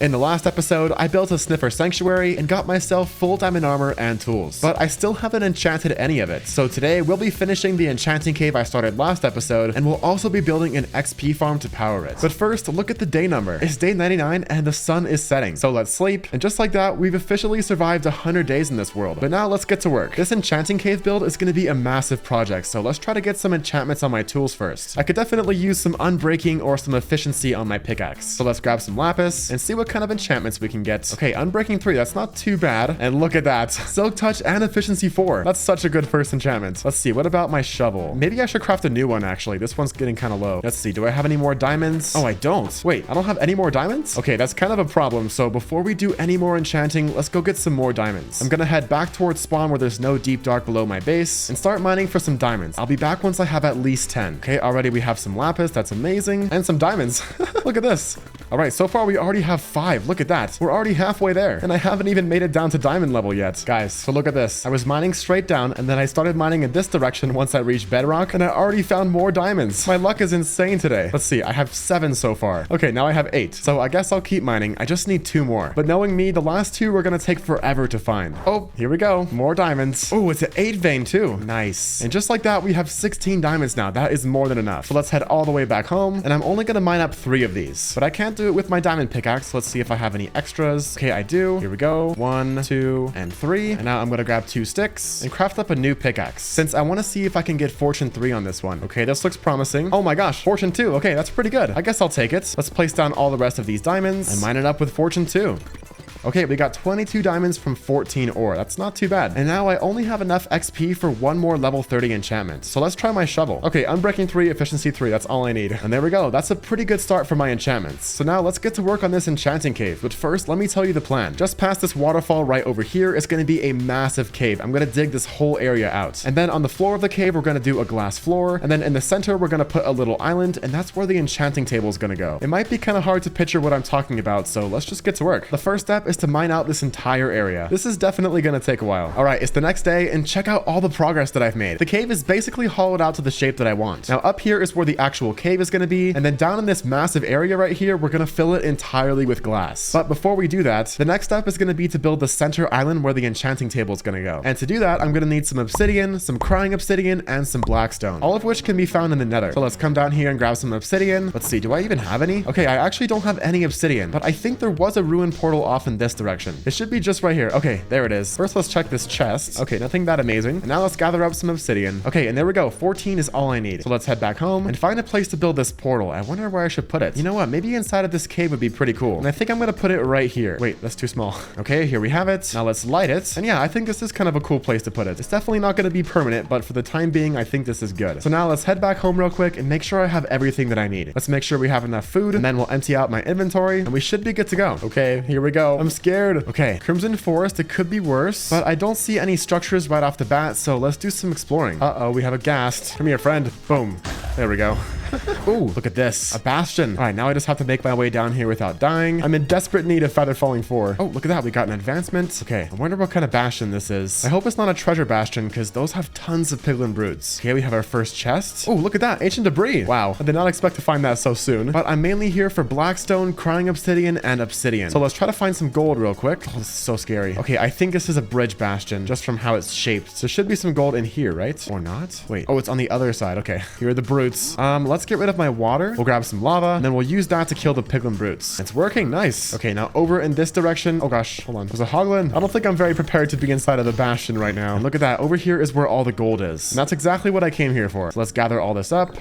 In the last episode, I built a sniffer sanctuary and got myself full diamond armor and tools, but I still haven't enchanted any of it. So today we'll be finishing the enchanting cave I started last episode, and we'll also be building an XP farm to power it. But first, look at the day number. It's day 99 and the sun is setting. So let's sleep. And just like that, we've officially survived 100 days in this world. But now let's get to work. This enchanting cave build is going to be a massive project, so let's try to get some enchantments on my tools first. I could definitely use some unbreaking or some efficiency on my pickaxe. So let's grab some lapis and see what kind of enchantments we can get. Okay, unbreaking 3, that's not too bad. And look at that. Silk touch and efficiency 4. That's such a good first enchantment. Let's see, what about my shovel? Maybe I should craft a new one actually. This one's getting kind of low. Let's see, do I have any more diamonds? Oh, I don't. Wait, I don't have any more diamonds? Okay, that's kind of a problem. So before we do any more enchanting, let's go get some more diamonds. I'm gonna head back towards spawn where there's no deep dark below my base and start mining for some diamonds. I'll be back once I have at least 10. Okay, already we have some lapis. That's amazing. And some diamonds. Look at this. All right, so far we already have 5. Look at that. We're already halfway there, and I haven't even made it down to diamond level yet. Guys, so look at this. I was mining straight down, and then I started mining in this direction once I reached bedrock, and I already found more diamonds. My luck is insane today. Let's see, I have 7 so far. Okay, now I have 8. So I guess I'll keep mining. I just need 2 more. But knowing me, the last 2 are gonna take forever to find. Oh, here we go. More diamonds. Oh, it's an 8 vein too. Nice. And just like that, we have 16 diamonds now. That is more than enough. So let's head all the way back home, and I'm only gonna mine up 3 of these. But I can't do it with my diamond pickaxe. Let's see if I have any extras. Okay, I do. Here we go. 1, 2, and 3. And now I'm gonna grab 2 sticks and craft up a new pickaxe, since I want to see if I can get fortune 3 on this one. Okay, this looks promising. Oh my gosh, fortune 2. Okay, that's pretty good. I guess I'll take it. Let's place down all the rest of these diamonds and mine it up with fortune 2. Okay, we got 22 diamonds from 14 ore. That's not too bad. And now I only have enough XP for 1 more level 30 enchantment. So let's try my shovel. Okay, unbreaking 3, efficiency 3. That's all I need. And there we go. That's a pretty good start for my enchantments. So now let's get to work on this enchanting cave. But first, let me tell you the plan. Just past this waterfall right over here is going to be a massive cave. I'm going to dig this whole area out. And then on the floor of the cave, we're going to do a glass floor. And then in the center, we're going to put a little island. And that's where the enchanting table is going to go. It might be kind of hard to picture what I'm talking about. So let's just get to work. The first step is to mine out this entire area. This is definitely going to take a while. All right, it's the next day, and check out all the progress that I've made. The cave is basically hollowed out to the shape that I want. Now up here is where the actual cave is going to be, and then down in this massive area right here, we're going to fill it entirely with glass. But before we do that, the next step is going to be to build the center island where the enchanting table is going to go. And to do that, I'm going to need some obsidian, some crying obsidian, and some blackstone, all of which can be found in the nether. So let's come down here and grab some obsidian. Let's see, do I even have any? Okay, I actually don't have any obsidian, but I think there was a ruined portal off in this direction. It should be just right here. Okay, there it is. First, let's check this chest. Okay, nothing that amazing. And now let's gather up some obsidian. Okay, and there we go. 14 is all I need. So let's head back home and find a place to build this portal. I wonder where I should put it. You know what? Maybe inside of this cave would be pretty cool. And I think I'm gonna put it right here. Wait, that's too small. Okay, here we have it. Now let's light it. And yeah, I think this is kind of a cool place to put it. It's definitely not gonna be permanent, but for the time being, I think this is good. So now let's head back home real quick and make sure I have everything that I need. Let's make sure we have enough food, and then we'll empty out my inventory, and we should be good to go. Okay, here we go. I'm scared. Okay, Crimson Forest, it could be worse, but I don't see any structures right off the bat, so let's do some exploring. Uh-oh, we have a ghast. Come here, friend. Boom. There we go. Ooh, look at this. A bastion. All right, now I just have to make my way down here without dying. I'm in desperate need of Feather Falling 4. Oh, look at that. We got an advancement. Okay, I wonder what kind of bastion this is. I hope it's not a treasure bastion, because those have tons of piglin broods. Okay, we have our first chest. Oh, look at that. Ancient debris. Wow, I did not expect to find that so soon. But I'm mainly here for blackstone, crying obsidian, and obsidian. So let's try to find some gold real quick. Oh, this is so scary. Okay, I think this is a bridge bastion, just from how it's shaped. So there should be some gold in here, right? Or not? Wait. Oh, it's on the other side. Okay, here are the brutes. Let's get rid of my water. We'll grab some lava, and then we'll use that to kill the piglin brutes. It's working. Nice. Okay, now over in this direction. Oh gosh, hold on. There's a hoglin. I don't think I'm very prepared to be inside of the bastion right now. And look at that. Over here is where all the gold is. And that's exactly what I came here for. So let's gather all this up.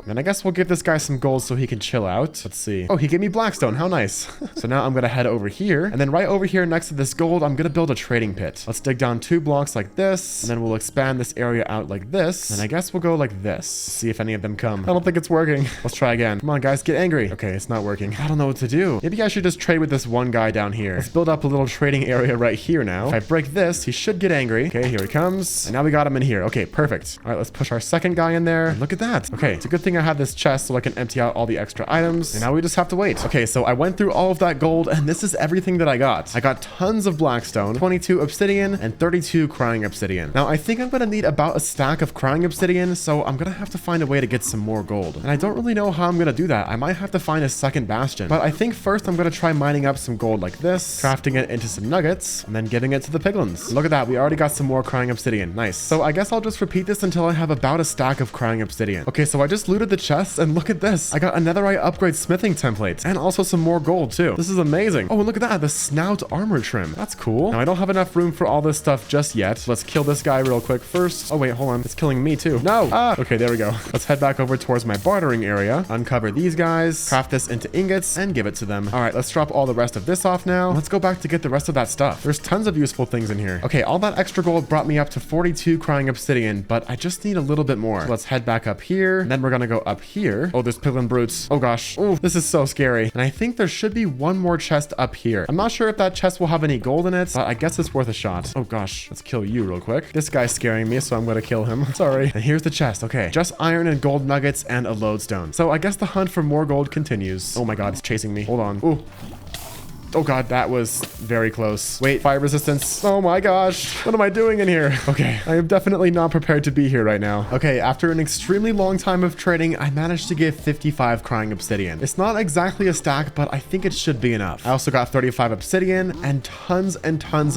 And I guess we'll give this guy some gold so he can chill out. Let's see. Oh, he gave me blackstone. How nice. So now I'm going to head over here. And then right over here next to this gold, I'm going to build a trading pit. Let's dig down 2 blocks like this. And then we'll expand this area out like this. And I guess we'll go like this. See if any of them come. I don't think it's working. Let's try again. Come on, guys. Get angry. Okay, it's not working. I don't know what to do. Maybe I should just trade with this one guy down here. Let's build up a little trading area right here now. If I break this, he should get angry. Okay, here he comes. And now we got him in here. Okay, perfect. All right, let's push our second guy in there. And look at that. Okay, it's a good thing thing I have this chest so I can empty out all the extra items. And now we just have to wait. Okay, so I went through all of that gold, and this is everything that I got. I got tons of blackstone, 22 obsidian, and 32 crying obsidian. Now, I think I'm gonna need about a stack of crying obsidian, so I'm gonna have to find a way to get some more gold. And I don't really know how I'm gonna do that. I might have to find a second bastion. But I think first I'm gonna try mining up some gold like this, crafting it into some nuggets, and then giving it to the piglins. Look at that, we already got some more crying obsidian. Nice. So I guess I'll just repeat this until I have about a stack of crying obsidian. Okay, so I just looted the chest, and look at this. I got a netherite upgrade smithing template, and also some more gold too. This is amazing. Oh, and look at that, the snout armor trim. That's cool. Now I don't have enough room for all this stuff just yet. Let's kill this guy real quick first. Oh wait, hold on. It's killing me too. No. Ah. Okay, there we go. Let's head back over towards my bartering area. Uncover these guys, craft this into ingots, and give it to them. All right, let's drop all the rest of this off now. Let's go back to get the rest of that stuff. There's tons of useful things in here. Okay, all that extra gold brought me up to 42 crying obsidian, but I just need a little bit more. So let's head back up here, and then we're gonna go up here. Oh, there's piglin brutes. Oh gosh. Oh, this is so scary. And I think there should be one more chest up here. I'm not sure if that chest will have any gold in it, but I guess it's worth a shot. Oh gosh, let's kill you real quick. This guy's scaring me, so I'm gonna kill him. Sorry. And here's the chest. Okay, just iron and gold nuggets and a lodestone. So I guess the hunt for more gold continues. Oh my god, it's chasing me. Hold on. Ooh. Oh god, that was very close. Wait, fire resistance. Oh my gosh. What am I doing in here? Okay, I am definitely not prepared to be here right now. Okay, after an extremely long time of trading, I managed to get 55 crying obsidian. It's not exactly a stack, but I think it should be enough. I also got 35 obsidian and tons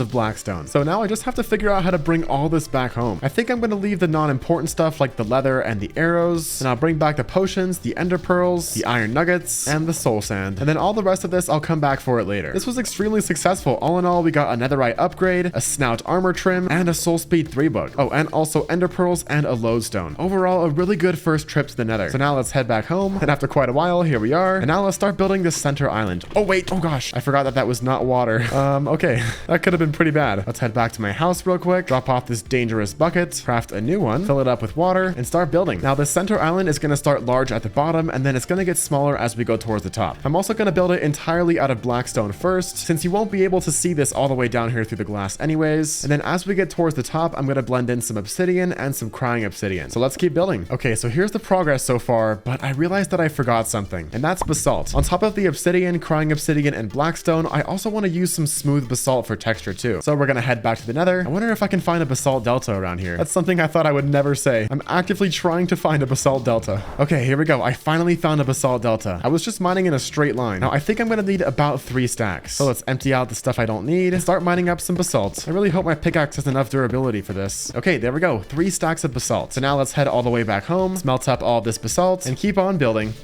of blackstone. So now I just have to figure out how to bring all this back home. I think I'm going to leave the non-important stuff like the leather and the arrows, and I'll bring back the potions, the ender pearls, the iron nuggets, and the soul sand. And then all the rest of this, I'll come back for it later. This was extremely successful. All in all, we got a netherite upgrade, a snout armor trim, and a soul speed 3 book. Oh, and also ender pearls and a lodestone. Overall, a really good first trip to the nether. So now let's head back home, and after quite a while, here we are. And now let's start building this center island. Oh wait, oh gosh, I forgot that that was not water. Okay, that could have been pretty bad. Let's head back to my house real quick, drop off this dangerous bucket, craft a new one, fill it up with water, and start building. Now the center island is going to start large at the bottom, and then it's going to get smaller as we go towards the top. I'm also going to build it entirely out of blackstone first, since you won't be able to see this all the way down here through the glass anyways. And then as we get towards the top, I'm going to blend in some obsidian and some crying obsidian. So let's keep building. Okay, so here's the progress so far, but I realized that I forgot something, and that's basalt. On top of the obsidian, crying obsidian, and blackstone, I also want to use some smooth basalt for texture too. So we're going to head back to the nether. I wonder if I can find a basalt delta around here. That's something I thought I would never say. I'm actively trying to find a basalt delta. Okay, here we go. I finally found a basalt delta. I was just mining in a straight line. Now I think I'm going to need about 3 stacks. So let's empty out the stuff I don't need and start mining up some basalt. I really hope my pickaxe has enough durability for this. Okay, there we go. 3 stacks of basalt. So now let's head all the way back home, smelt up all this basalt, and keep on building.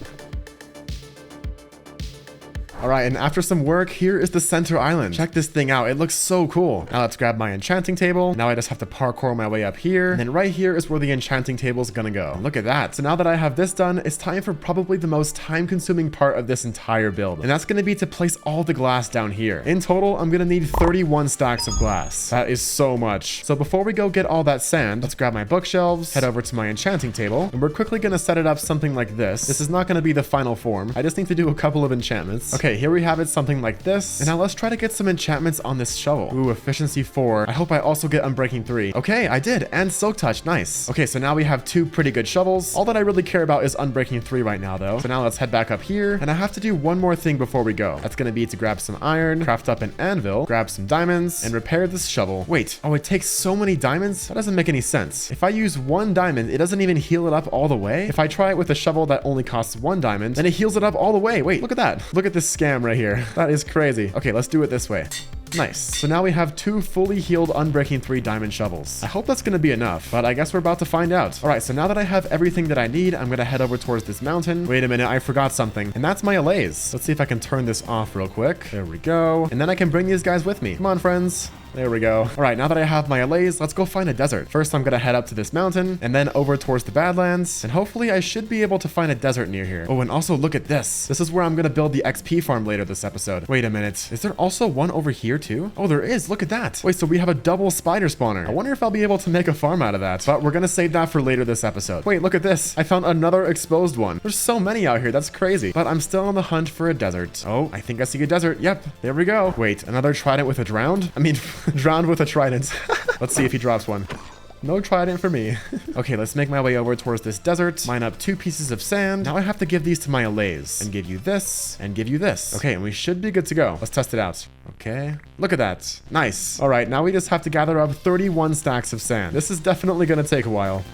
All right, and after some work, here is the center island. Check this thing out. It looks so cool. Now let's grab my enchanting table. Now I just have to parkour my way up here. And then right here is where the enchanting table is gonna go. Look at that. So now that I have this done, it's time for probably the most time-consuming part of this entire build. And that's gonna be to place all the glass down here. In total, I'm gonna need 31 stacks of glass. That is so much. So before we go get all that sand, let's grab my bookshelves, head over to my enchanting table, and we're quickly gonna set it up something like this. This is not gonna be the final form. I just need to do a couple of enchantments. Okay, here we have it, something like this. And now let's try to get some enchantments on this shovel. Ooh, efficiency 4. I hope I also get unbreaking 3. Okay, I did. And silk touch. Nice. Okay, so now we have 2 pretty good shovels. All that I really care about is unbreaking 3 right now though. So now let's head back up here. And I have to do one more thing before we go. That's gonna be to grab some iron, craft up an anvil, grab some diamonds, and repair this shovel. Wait, oh, it takes so many diamonds? That doesn't make any sense. If I use 1 diamond, it doesn't even heal it up all the way. If I try it with a shovel that only costs 1 diamond, then it heals it up all the way. Wait, look at that. Look at this scam right here. That is crazy. Okay, let's do it this way. Nice. So now we have 2 fully healed unbreaking 3 diamond shovels. I hope that's going to be enough, but I guess we're about to find out. All right, so now that I have everything that I need, I'm going to head over towards this mountain. Wait a minute, I forgot something, and that's my allays. Let's see if I can turn this off real quick. There we go. And then I can bring these guys with me. Come on, friends. There we go. All right, now that I have my allays, let's go find a desert. First, I'm gonna head up to this mountain and then over towards the Badlands, and hopefully I should be able to find a desert near here. Oh, and also look at this. This is where I'm gonna build the XP farm later this episode. Wait a minute. Is there also one over here too? Oh, there is. Look at that. Wait, so we have a double spider spawner. I wonder if I'll be able to make a farm out of that, but we're gonna save that for later this episode. Wait, look at this. I found another exposed one. There's so many out here. That's crazy. But I'm still on the hunt for a desert. Oh, I think I see a desert. Yep, there we go. Wait, another trident with a drowned? I mean, drowned with a trident. Let's see if he drops one. No trident for me. Okay, let's make my way over towards this desert, mine up 2 pieces of sand. Now I have to give these to my allays and give you this and give you this. Okay, and we should be good to go. Let's test it out. Okay, look at that. Nice. All right, now we just have to gather up 31 stacks of sand. This is definitely gonna take a while.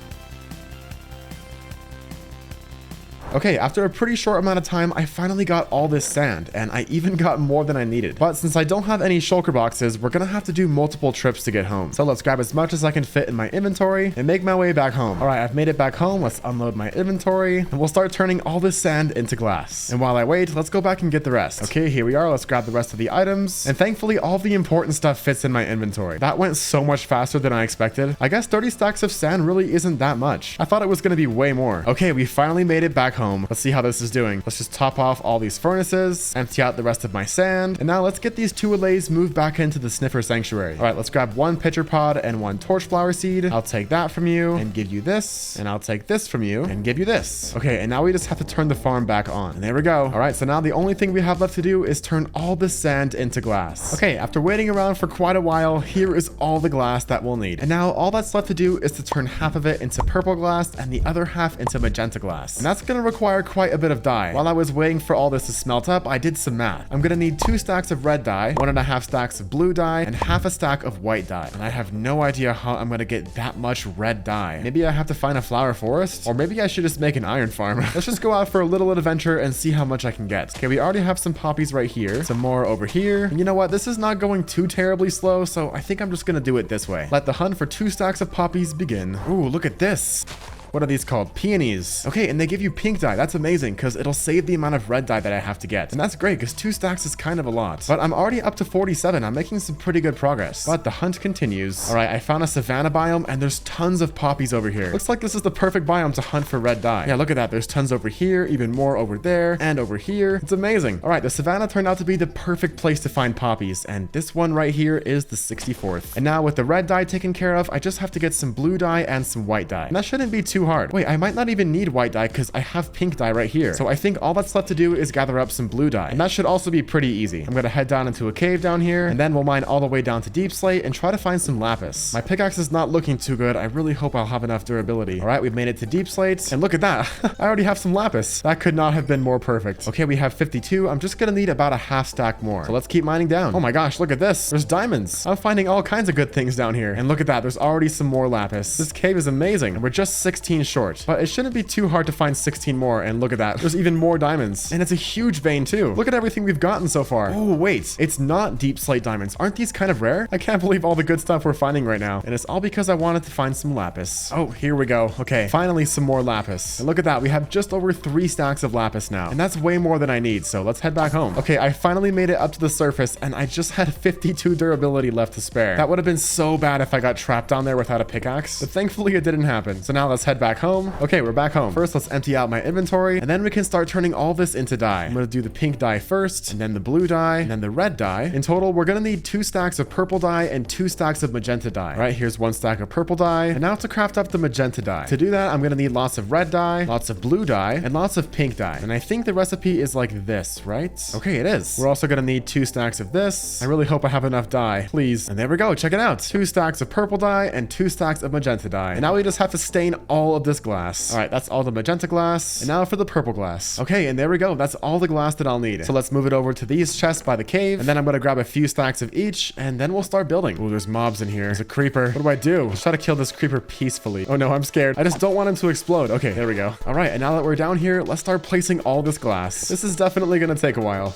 Okay, after a pretty short amount of time, I finally got all this sand, and I even got more than I needed. But since I don't have any shulker boxes, we're gonna have to do multiple trips to get home. So let's grab as much as I can fit in my inventory and make my way back home. All right, I've made it back home. Let's unload my inventory, and we'll start turning all this sand into glass. And while I wait, let's go back and get the rest. Okay, here we are. Let's grab the rest of the items. And thankfully, all the important stuff fits in my inventory. That went so much faster than I expected. I guess 30 stacks of sand really isn't that much. I thought it was gonna be way more. Okay, we finally made it back home. Let's see how this is doing. Let's just top off all these furnaces, empty out the rest of my sand, and now let's get these 2 allays moved back into the sniffer sanctuary. All right, let's grab 1 pitcher pod and 1 torch flower seed. I'll take that from you and give you this, and I'll take this from you and give you this. Okay, and now we just have to turn the farm back on, and there we go. All right, so now the only thing we have left to do is turn all the sand into glass. Okay, after waiting around for quite a while, here is all the glass that we'll need. And now all that's left to do is to turn half of it into purple glass and the other half into magenta glass. And that's gonna require quite a bit of dye. While I was waiting for all this to smelt up, I did some math. I'm gonna need 2 stacks of red dye, 1.5 stacks of blue dye, and half a stack of white dye. And I have no idea how I'm gonna get that much red dye. Maybe I have to find a flower forest, or maybe I should just make an iron farm. Let's just go out for a little adventure and see how much I can get. Okay, we already have some poppies right here, some more over here. And you know what? This is not going too terribly slow, so I think I'm just gonna do it this way. Let the hunt for 2 stacks of poppies begin. Ooh, look at this. What are these called? Peonies. Okay, and they give you pink dye. That's amazing because it'll save the amount of red dye that I have to get. And that's great because 2 stacks is kind of a lot. But I'm already up to 47. I'm making some pretty good progress. But the hunt continues. All right, I found a savanna biome and there's tons of poppies over here. Looks like this is the perfect biome to hunt for red dye. Yeah, look at that. There's tons over here, even more over there, and over here. It's amazing. All right, the savanna turned out to be the perfect place to find poppies. And this one right here is the 64th. And now with the red dye taken care of, I just have to get some blue dye and some white dye. And that shouldn't be too hard. Wait, I might not even need white dye because I have pink dye right here. So I think all that's left to do is gather up some blue dye. And that should also be pretty easy. I'm gonna head down into a cave down here, and then we'll mine all the way down to deep slate and try to find some lapis. My pickaxe is not looking too good. I really hope I'll have enough durability. All right, we've made it to deep slate, and look at that. I already have some lapis. That could not have been more perfect. Okay, we have 52. I'm just gonna need about a half stack more. So let's keep mining down. Oh my gosh, look at this. There's diamonds. I'm finding all kinds of good things down here. And look at that. There's already some more lapis. This cave is amazing. And we're just 16 short. But it shouldn't be too hard to find 16 more. And look at that. There's even more diamonds. And it's a huge vein too. Look at everything we've gotten so far. Oh, wait. It's not deep slate diamonds. Aren't these kind of rare? I can't believe all the good stuff we're finding right now. And it's all because I wanted to find some lapis. Oh, here we go. Okay, finally some more lapis. And look at that. We have just over 3 stacks of lapis now. And that's way more than I need. So let's head back home. Okay, I finally made it up to the surface and I just had 52 durability left to spare. That would have been so bad if I got trapped down there without a pickaxe. But thankfully it didn't happen. So now let's head back home. Okay, we're back home. First, let's empty out my inventory and then we can start turning all this into dye. I'm gonna do the pink dye first, and then the blue dye, and then the red dye. In total, we're gonna need 2 stacks of purple dye and 2 stacks of magenta dye. All right, here's 1 stack of purple dye. And now to craft up the magenta dye. To do that, I'm gonna need lots of red dye, lots of blue dye, and lots of pink dye. And I think the recipe is like this, right? Okay, it is. We're also gonna need 2 stacks of this. I really hope I have enough dye, please. And there we go, check it out. 2 stacks of purple dye and 2 stacks of magenta dye. And now we just have to stain all of this glass. All right, that's all the magenta glass. And now for the purple glass. Okay, and there we go. That's all the glass that I'll need. So let's move it over to these chests by the cave. And then I'm gonna grab a few stacks of each, and then we'll start building. Oh, there's mobs in here. There's a creeper. What do I do? Let's try to kill this creeper peacefully. Oh no, I'm scared. I just don't want him to explode. Okay, there we go. All right, and now that we're down here, let's start placing all this glass. This is definitely gonna take a while.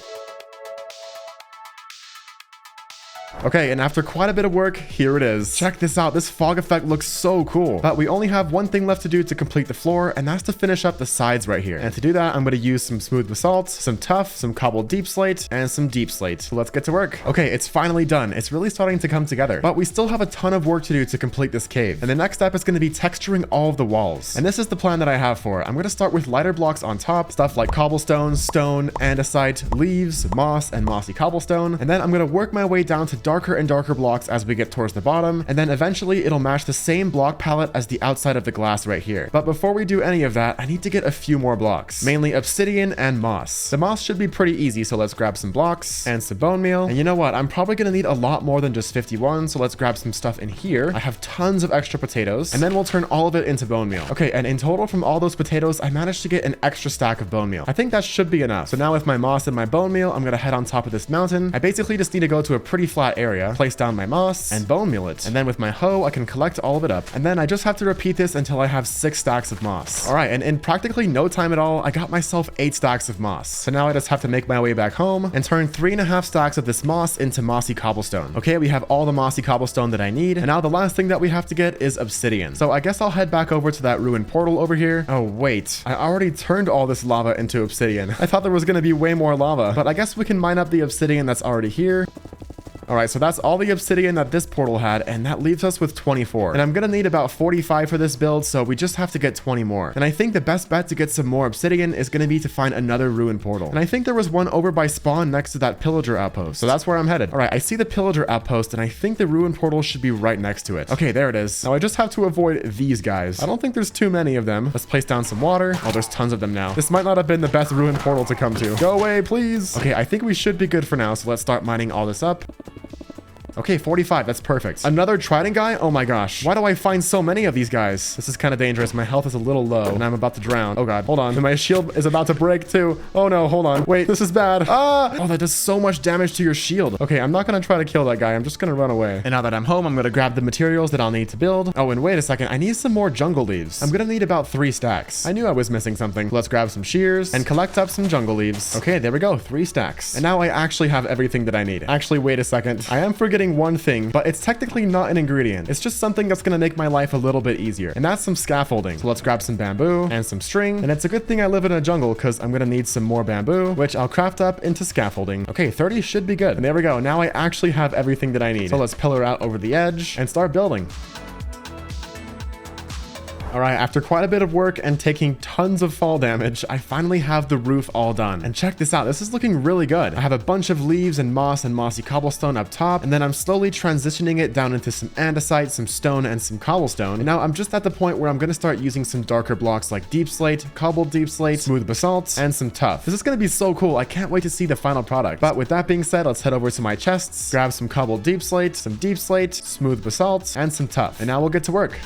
Okay, and after quite a bit of work, here it is. Check this out. This fog effect looks so cool. But we only have one thing left to do to complete the floor, and that's to finish up the sides right here. And to do that, I'm going to use some smooth basalt, some tuff, some cobbled deep slate, and some deep slate. So let's get to work. Okay, it's finally done. It's really starting to come together. But we still have a ton of work to do to complete this cave. And the next step is going to be texturing all of the walls. And this is the plan that I have for it. I'm going to start with lighter blocks on top, stuff like cobblestone, stone, andesite, leaves, moss, and mossy cobblestone. And then I'm going to work my way down to into darker and darker blocks as we get towards the bottom, and then eventually it'll match the same block palette as the outside of the glass right here. But before we do any of that, I need to get a few more blocks, mainly obsidian and moss. The moss should be pretty easy, so let's grab some blocks and some bone meal. And you know what? I'm probably gonna need a lot more than just 51, so let's grab some stuff in here. I have tons of extra potatoes, and then we'll turn all of it into bone meal. Okay, and in total from all those potatoes, I managed to get an extra stack of bone meal. I think that should be enough. So now with my moss and my bone meal, I'm gonna head on top of this mountain. I basically just need to go to a pretty flat area, place down my moss, and bone meal it. And then with my hoe, I can collect all of it up. And then I just have to repeat this until I have 6 stacks of moss. All right, and in practically no time at all, I got myself 8 stacks of moss. So now I just have to make my way back home and turn 3.5 stacks of this moss into mossy cobblestone. Okay, we have all the mossy cobblestone that I need. And now the last thing that we have to get is obsidian. So I guess I'll head back over to that ruined portal over here. Oh, wait. I already turned all this lava into obsidian. I thought there was going to be way more lava, but I guess we can mine up the obsidian that's already here. All right, so that's all the obsidian that this portal had, and that leaves us with 24. And I'm gonna need about 45 for this build, so we just have to get 20 more. And I think the best bet to get some more obsidian is gonna be to find another ruined portal. And I think there was one over by spawn next to that pillager outpost. So that's where I'm headed. All right, I see the pillager outpost, and I think the ruined portal should be right next to it. Okay, there it is. Now I just have to avoid these guys. I don't think there's too many of them. Let's place down some water. Oh, there's tons of them now. This might not have been the best ruined portal to come to. Go away, please. Okay, I think we should be good for now, so let's start mining all this up. Okay, 45. That's perfect. Another trident guy? Oh my gosh. Why do I find so many of these guys? This is kind of dangerous. My health is a little low, and I'm about to drown. Oh god. Hold on. And my shield is about to break too. Oh no. Hold on. Wait, this is bad. Ah! Oh, that does so much damage to your shield. Okay, I'm not going to try to kill that guy. I'm just going to run away. And now that I'm home, I'm going to grab the materials that I'll need to build. Oh, and wait a second. I need some more jungle leaves. I'm going to need about 3 stacks. I knew I was missing something. Let's grab some shears and collect up some jungle leaves. Okay, there we go. 3 stacks. And now I actually have everything that I need. Actually, wait a second. I am forgetting one thing, but it's technically not an ingredient. It's just something that's going to make my life a little bit easier. And that's some scaffolding. So let's grab some bamboo and some string. And it's a good thing I live in a jungle because I'm going to need some more bamboo, which I'll craft up into scaffolding. Okay, 30 should be good. And there we go. Now I actually have everything that I need. So let's pillar out over the edge and start building. All right, after quite a bit of work and taking tons of fall damage, I finally have the roof all done. And check this out, this is looking really good. I have a bunch of leaves and moss and mossy cobblestone up top, and then I'm slowly transitioning it down into some andesite, some stone, and some cobblestone. And now I'm just at the point where I'm gonna start using some darker blocks like deep slate, cobbled deep slate, smooth basalt, and some tuff. This is gonna be so cool. I can't wait to see the final product. But with that being said, let's head over to my chests, grab some cobbled deep slate, some deep slate, smooth basalt, and some tuff. And now we'll get to work.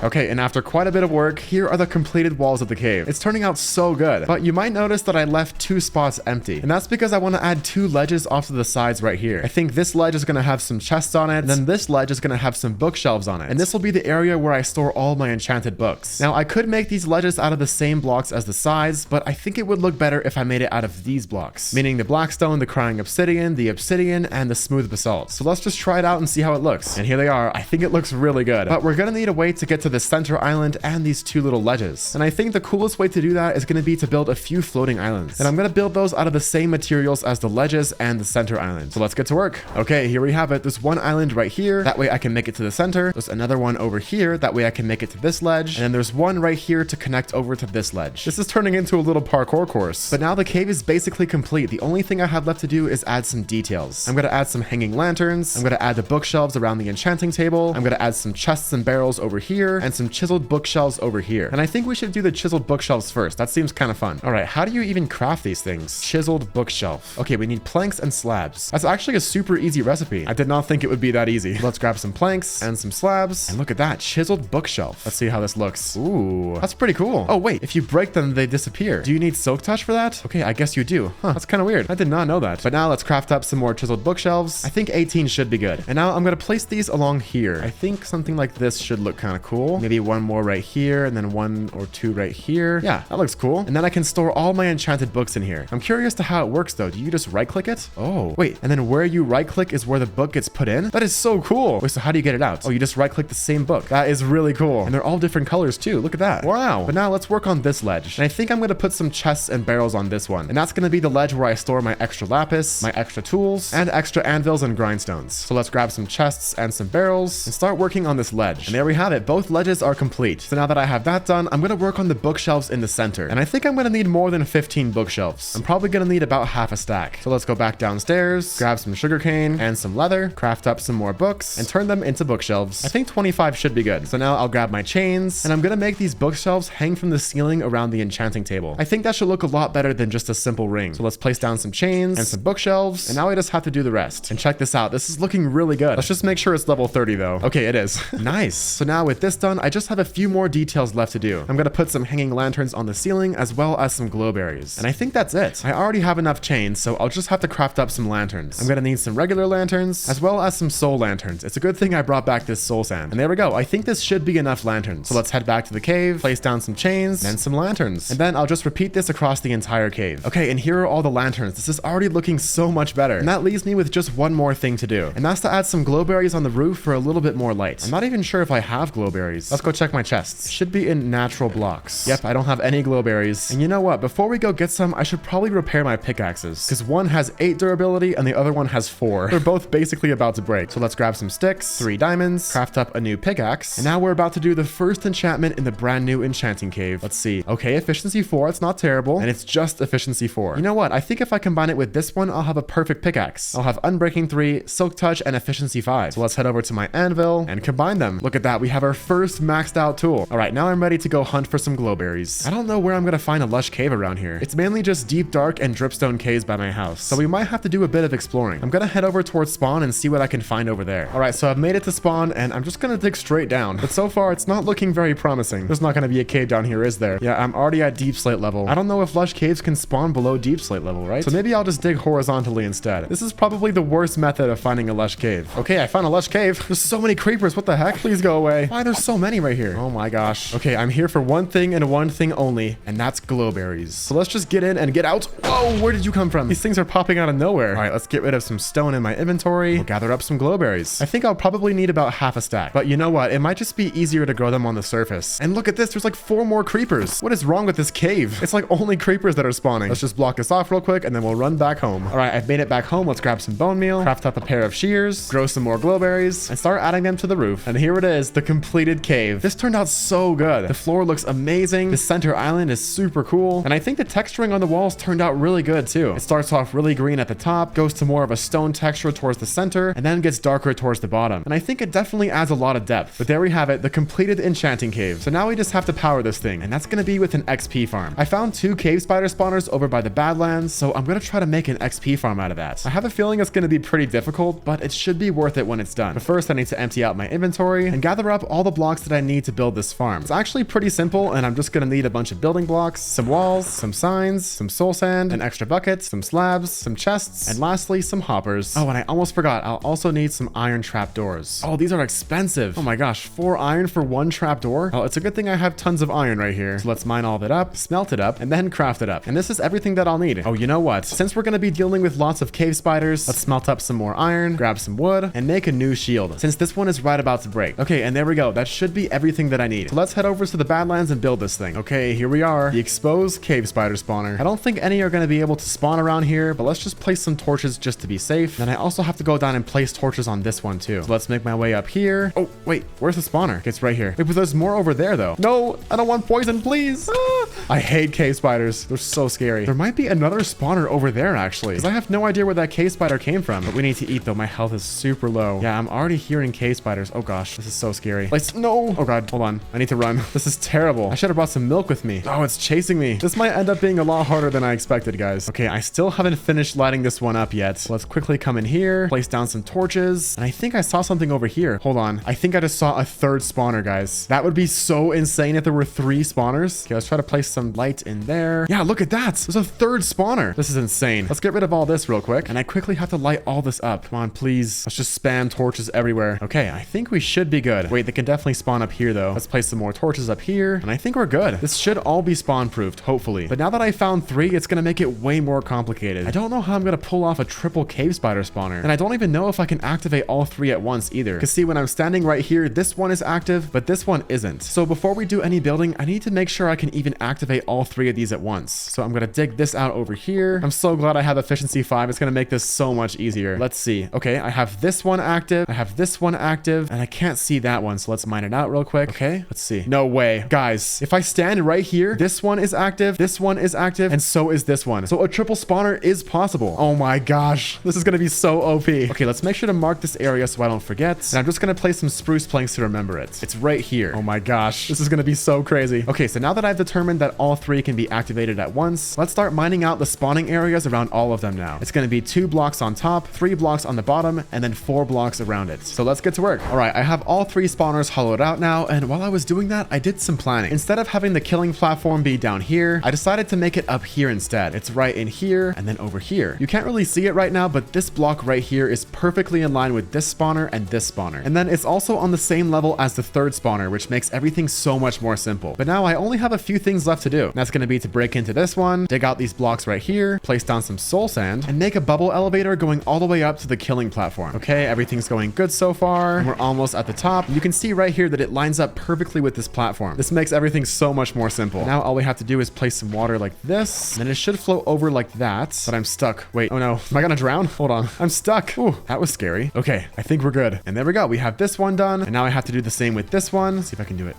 Okay, and after quite a bit of work, here are the completed walls of the cave. It's turning out so good, but you might notice that I left 2 spots empty, and that's because I want to add 2 ledges off to the sides right here. I think this ledge is going to have some chests on it, and then this ledge is going to have some bookshelves on it, and this will be the area where I store all my enchanted books. Now, I could make these ledges out of the same blocks as the sides, but I think it would look better if I made it out of these blocks, meaning the blackstone, the crying obsidian, the obsidian, and the smooth basalt. So let's just try it out and see how it looks. And here they are. I think it looks really good, but we're going to need a way to get to the center island and these 2 little ledges. And I think the coolest way to do that is going to be to build a few floating islands. And I'm going to build those out of the same materials as the ledges and the center island. So let's get to work. Okay, here we have it. There's one island right here. That way I can make it to the center. There's another one over here. That way I can make it to this ledge. And then there's one right here to connect over to this ledge. This is turning into a little parkour course. But now the cave is basically complete. The only thing I have left to do is add some details. I'm going to add some hanging lanterns. I'm going to add the bookshelves around the enchanting table. I'm going to add some chests and barrels over here and some chiseled bookshelves over here. And I think we should do the chiseled bookshelves first. That seems kind of fun. All right, how do you even craft these things? Chiseled bookshelf. Okay, we need planks and slabs. That's actually a super easy recipe. I did not think it would be that easy. Let's grab some planks and some slabs. And look at that, chiseled bookshelf. Let's see how this looks. Ooh, that's pretty cool. Oh wait, if you break them, they disappear. Do you need silk touch for that? Okay, I guess you do. Huh, that's kind of weird. I did not know that. But now let's craft up some more chiseled bookshelves. I think 18 should be good. And now I'm gonna place these along here. I think something like this should look kind of cool. Maybe one more right here and then 1 or 2 right here. Yeah, that looks cool. And then I can store all my enchanted books in here. I'm curious to how it works though. Do you just right click it? Oh, wait. And then where you right click is where the book gets put in? That is so cool. Wait, so how do you get it out? Oh, you just right click the same book. That is really cool. And they're all different colors too. Look at that. Wow. But now let's work on this ledge. And I think I'm going to put some chests and barrels on this one. And that's going to be the ledge where I store my extra lapis, my extra tools, and extra anvils and grindstones. So let's grab some chests and some barrels and start working on this ledge. And there we have it. Both ledges are complete. So now that I have that done, I'm gonna work on the bookshelves in the center. And I think I'm gonna need more than 15 bookshelves. I'm probably gonna need about half a stack. So let's go back downstairs, grab some sugarcane and some leather, craft up some more books, and turn them into bookshelves. I think 25 should be good. So now I'll grab my chains, and I'm gonna make these bookshelves hang from the ceiling around the enchanting table. I think that should look a lot better than just a simple ring. So let's place down some chains and some bookshelves, and now I just have to do the rest. And check this out. This is looking really good. Let's just make sure it's level 30 though. Okay, it is. Nice. So now with this done, I just have a few more details left to do. I'm gonna put some hanging lanterns on the ceiling as well as some glowberries. And I think that's it. I already have enough chains, so I'll just have to craft up some lanterns. I'm gonna need some regular lanterns as well as some soul lanterns. It's a good thing I brought back this soul sand. And there we go. I think this should be enough lanterns. So let's head back to the cave, place down some chains and some lanterns. And then I'll just repeat this across the entire cave. Okay, and here are all the lanterns. This is already looking so much better. And that leaves me with just one more thing to do. And that's to add some glowberries on the roof for a little bit more light. I'm not even sure if I have glowberries. Let's go check my chests. Should be in natural blocks. Yep, I don't have any glowberries. And you know what? Before we go get some, I should probably repair my pickaxes. Because one has 8 durability and the other one has 4. They're both basically about to break. So let's grab some sticks, 3 diamonds, craft up a new pickaxe. And now we're about to do the first enchantment in the brand new enchanting cave. Let's see. Okay, efficiency 4. It's not terrible. And it's just efficiency 4. You know what? I think if I combine it with this one, I'll have a perfect pickaxe. I'll have unbreaking 3, silk touch, and efficiency 5. So let's head over to my anvil and combine them. Look at that. We have our first maxed out tool. All right, now I'm ready to go hunt for some glowberries. I don't know where I'm gonna find a lush cave around here. It's mainly just deep, dark, and dripstone caves by my house. So we might have to do a bit of exploring. I'm gonna head over towards spawn and see what I can find over there. All right, so I've made it to spawn and I'm just gonna dig straight down. But so far, it's not looking very promising. There's not gonna be a cave down here, is there? Yeah, I'm already at deep slate level. I don't know if lush caves can spawn below deep slate level, right? So maybe I'll just dig horizontally instead. This is probably the worst method of finding a lush cave. Okay, I found a lush cave. There's so many creepers. What the heck? Please go away. Why there's so many right here? Oh my gosh. Okay, I'm here for one thing and one thing only, and that's glowberries. So let's just get in and get out. Whoa, where did you come from? These things are popping out of nowhere. All right, let's get rid of some stone in my inventory. We'll gather up some glowberries. I think I'll probably need about half a stack, but you know what? It might just be easier to grow them on the surface. And look at this. There's like 4 more creepers. What is wrong with this cave? It's like only creepers that are spawning. Let's just block this off real quick and then we'll run back home. All right, I've made it back home. Let's grab some bone meal, craft up a pair of shears, grow some more glowberries, and start adding them to the roof. And here it is, the completed cave. This turned out so good. The floor looks amazing. The center island is super cool. And I think the texturing on the walls turned out really good too. It starts off really green at the top, goes to more of a stone texture towards the center, and then gets darker towards the bottom. And I think it definitely adds a lot of depth. But there we have it, the completed enchanting cave. So now we just have to power this thing, and that's gonna be with an XP farm. I found 2 cave spider spawners over by the Badlands, so I'm gonna try to make an XP farm out of that. I have a feeling it's gonna be pretty difficult, but it should be worth it when it's done. But first I need to empty out my inventory and gather up all the blocks that I need to build this farm. It's actually pretty simple, and I'm just gonna need a bunch of building blocks, some walls, some signs, some soul sand, an extra bucket, some slabs, some chests, and lastly some hoppers. Oh, and I almost forgot, I'll also need some iron trapdoors. Oh, these are expensive. Oh my gosh, 4 iron for 1 trapdoor? Oh, it's a good thing I have tons of iron right here. So let's mine all of it up, smelt it up, and then craft it up. And this is everything that I'll need. Oh, you know what? Since we're gonna be dealing with lots of cave spiders, let's smelt up some more iron, grab some wood, and make a new shield, since this one is right about to break. Okay, and there we go. That should be everything that I need. So let's head over to the Badlands and build this thing. Okay, here we are. The exposed cave spider spawner. I don't think any are gonna be able to spawn around here, but let's just place some torches just to be safe. Then I also have to go down and place torches on this one too. So let's make my way up here. Oh, wait, where's the spawner? It's right here. Wait, but there's more over there though. No, I don't want poison, please. Ah, I hate cave spiders. They're so scary. There might be another spawner over there actually, because I have no idea where that cave spider came from. But we need to eat though. My health is super low. Yeah, I'm already hearing cave spiders. Oh gosh, this is so scary. Like, no. Oh god, hold on. I need to run. This is terrible. I should have brought some milk with me. Oh, it's chasing me. This might end up being a lot harder than I expected, guys. Okay, I still haven't finished lighting this one up yet. So let's quickly come in here, place down some torches. And I think I saw something over here. Hold on. I think I just saw a 3rd spawner, guys. That would be so insane if there were 3 spawners. Okay, let's try to place some light in there. Yeah, look at that. There's a 3rd spawner. This is insane. Let's get rid of all this real quick. And I quickly have to light all this up. Come on, please. Let's just spam torches everywhere. Okay, I think we should be good. Wait, they can definitely spawn up here though. Let's place some more torches up here. And I think we're good. This should all be spawn proofed, hopefully. But now that I found 3, it's gonna make it way more complicated. I don't know how I'm gonna pull off a triple cave spider spawner. And I don't even know if I can activate all 3 at once either. Cause see, when I'm standing right here, this one is active, but this one isn't. So before we do any building, I need to make sure I can even activate all 3 of these at once. So I'm gonna dig this out over here. I'm so glad I have efficiency 5. It's gonna make this so much easier. Let's see. Okay, I have this one active. I have this one active, and I can't see that one. So let's mine it out real quick. Okay, let's see. No way. Guys, if I stand right here, this one is active, this one is active, and so is this one. So a triple spawner is possible. Oh my gosh. This is going to be so OP. Okay, let's make sure to mark this area so I don't forget. And I'm just going to place some spruce planks to remember it. It's right here. Oh my gosh. This is going to be so crazy. Okay, so now that I've determined that all three can be activated at once, let's start mining out the spawning areas around all of them now. It's going to be 2 blocks on top, 3 blocks on the bottom, and then 4 blocks around it. So let's get to work. All right, I have all 3 spawners hollowed out now, and while I was doing that, I did some planning. Instead of having the killing platform be down here, I decided to make it up here instead. It's right in here and then over here. You can't really see it right now, but this block right here is perfectly in line with this spawner and this spawner. And then it's also on the same level as the 3rd spawner, which makes everything so much more simple. But now I only have a few things left to do. That's going to be to break into this one, dig out these blocks right here, place down some soul sand, and make a bubble elevator going all the way up to the killing platform. Okay, everything's going good so far. And we're almost at the top. You can see right here that it lines up perfectly with this platform. This makes everything so much more simple. Now all we have to do is place some water like this, and then it should flow over like that. But I'm stuck. Wait, oh no. Am I gonna drown? Hold on. I'm stuck. Ooh, that was scary. Okay, I think we're good. And there we go. We have this one done. And now I have to do the same with this one. See if I can do it.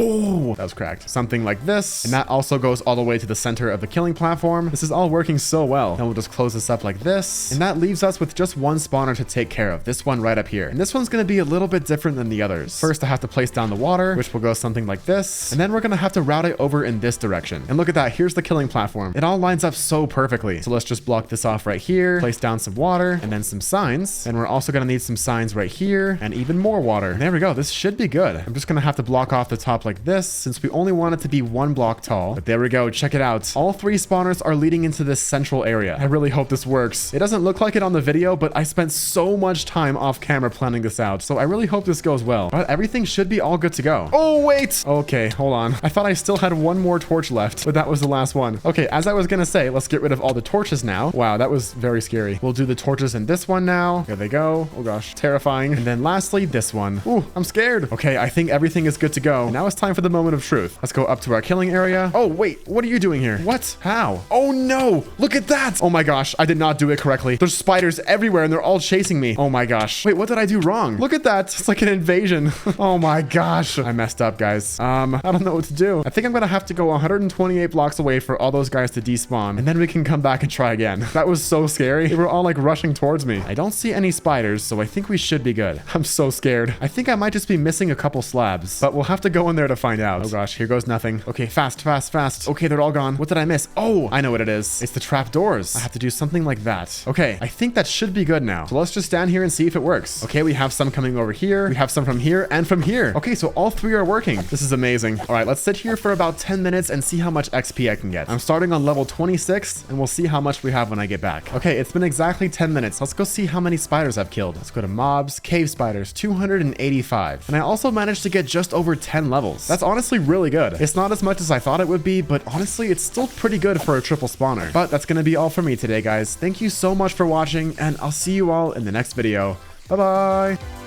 Oh, that was cracked. Something like this. And that also goes all the way to the center of the killing platform. This is all working so well. Then we'll just close this up like this. And that leaves us with just one spawner to take care of. This one right up here. And this one's going to be a little bit different than the others. First, I have to place down the water, which will go something like this. And then we're going to have to route it over in this direction. And look at that. Here's the killing platform. It all lines up so perfectly. So let's just block this off right here. Place down some water and then some signs. And we're also going to need some signs right here and even more water. And there we go. This should be good. I'm just going to have to block off the top like this, since we only want it to be 1 block tall. But there we go. Check it out. All 3 spawners are leading into this central area. I really hope this works. It doesn't look like it on the video, but I spent so much time off camera planning this out. So I really hope this goes well. But everything should be all good to go. Oh, wait. Okay, hold on. I thought I still had 1 more torch left, but that was the last one. Okay, as I was gonna say, let's get rid of all the torches now. Wow, that was very scary. We'll do the torches in this one now. There they go. Oh gosh, terrifying. And then lastly, this one. Ooh, I'm scared. Okay, I think everything is good to go. And now it's time for the moment of truth. Let's go up to our killing area. Oh, wait, what are you doing here? What? How? Oh no, look at that. Oh my gosh, I did not do it correctly. There's spiders everywhere and they're all chasing me. Oh my gosh. Wait, what did I do wrong? Look at that. It's like an invasion. Oh my gosh. I messed up, guys. I don't know what to do. I think I'm gonna have to go 128 blocks away for all those guys to despawn, and then we can come back and try again. That was so scary. They were all like rushing towards me. I don't see any spiders, so I think we should be good. I'm so scared. I think I might just be missing a couple slabs, but we'll have to go in there to find out. Oh gosh, here goes nothing. Okay, fast, fast, fast. Okay, they're all gone. What did I miss? Oh, I know what it is. It's the trap doors. I have to do something like that. Okay, I think that should be good now. So let's just stand here and see if it works. Okay, we have some coming over here. We have some from here and from here. Okay, so all 3 are working. This is amazing. All right, let's sit here for about 10 minutes and see how much XP I can get. I'm starting on level 26 and we'll see how much we have when I get back. Okay, it's been exactly 10 minutes. Let's go see how many spiders I've killed. Let's go to mobs, cave spiders, 285. And I also managed to get just over 10 levels. That's honestly really good. It's not as much as I thought it would be, but honestly, it's still pretty good for a triple spawner. But that's going to be all for me today, guys. Thank you so much for watching, and I'll see you all in the next video. Bye-bye.